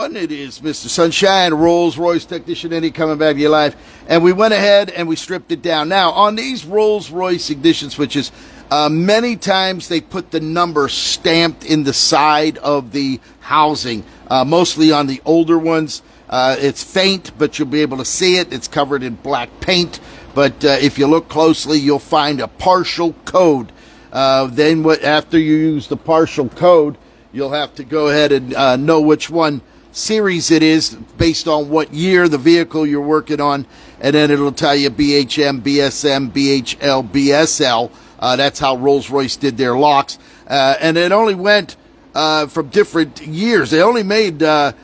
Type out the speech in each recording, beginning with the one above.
It is Mr. Sunshine, Rolls-Royce technician Eddy, coming back to you live. And we went ahead and we stripped it down. Now, on these Rolls-Royce ignition switches, many times they put the number stamped in the side of the housing. Mostly on the older ones. It's faint, but you'll be able to see it. It's covered in black paint. But if you look closely, you'll find a partial code. Then after you use the partial code, you'll have to go ahead and know which one series it is based on what year the vehicle you're working on, and then it'll tell you BHM, BSM, BHL, BSL. That's how Rolls-Royce did their locks, and it only went from different years. They only made maybe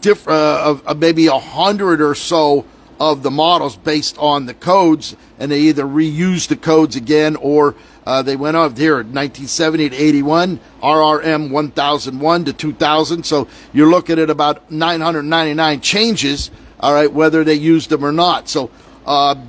100 or so of the models based on the codes, and they either reused the codes again or they went up here at 1970 to 81, RRM 1001 to 2000. So you're looking at about 999 changes, all right, whether they used them or not. So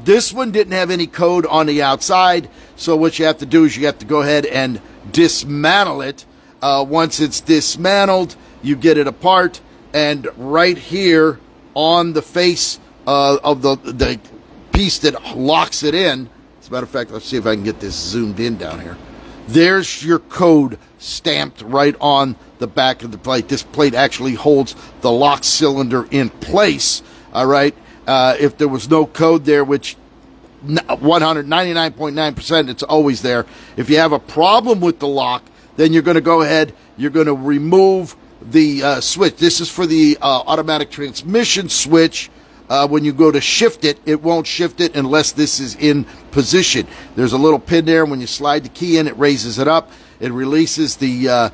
this one didn't have any code on the outside. So what you have to do is you have to go ahead and dismantle it. Once it's dismantled, you get it apart, and right here on the face of the piece that locks it in. As a matter of fact, let's see if I can get this zoomed in down here. There's your code stamped right on the back of the plate. This plate actually holds the lock cylinder in place, all right? If there was no code there, which 199.9%, it's always there. If you have a problem with the lock, then you're going to go ahead, you're going to remove the switch. This is for the automatic transmission switch. When you go to shift it, it won't shift it unless this is in position. There's a little pin there. When you slide the key in, it raises it up. It releases the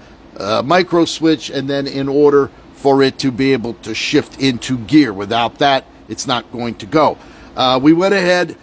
micro switch, and then in order for it to be able to shift into gear. Without that, it's not going to go. We went ahead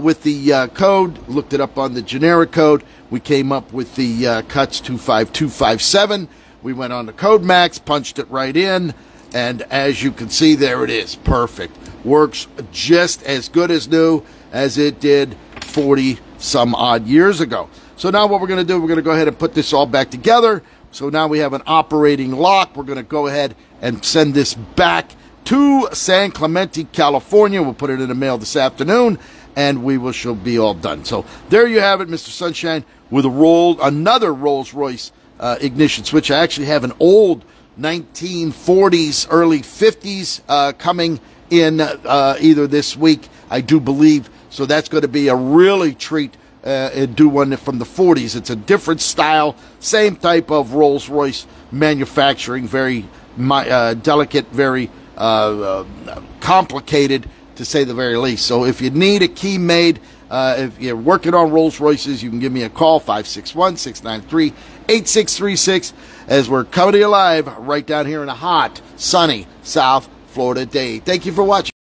with the code, looked it up on the generic code. We came up with the CUTS 25257. We went on the Code Max, punched it right in, and as you can see, there it is. Perfect. Works just as good as new as it did 40 some odd years ago. So now what we're going to do, we're going to go ahead and put this all back together. So now we have an operating lock. We're going to go ahead and send this back to San Clemente, California. We'll put it in the mail this afternoon, and we shall be all done. So there you have it, Mr. Sunshine, with another Rolls-Royce ignition switch. I actually have an old 1940s, early 50s coming in either this week, I do believe. So that's going to be a really treat and do one from the 40s. It's a different style, same type of Rolls-Royce manufacturing, very delicate, very complicated, to say the very least. So if you need a key made, if you're working on Rolls-Royces, you can give me a call, 561-693-8636, as we're coming to you live right down here in a hot, sunny South Florida day. Thank you for watching.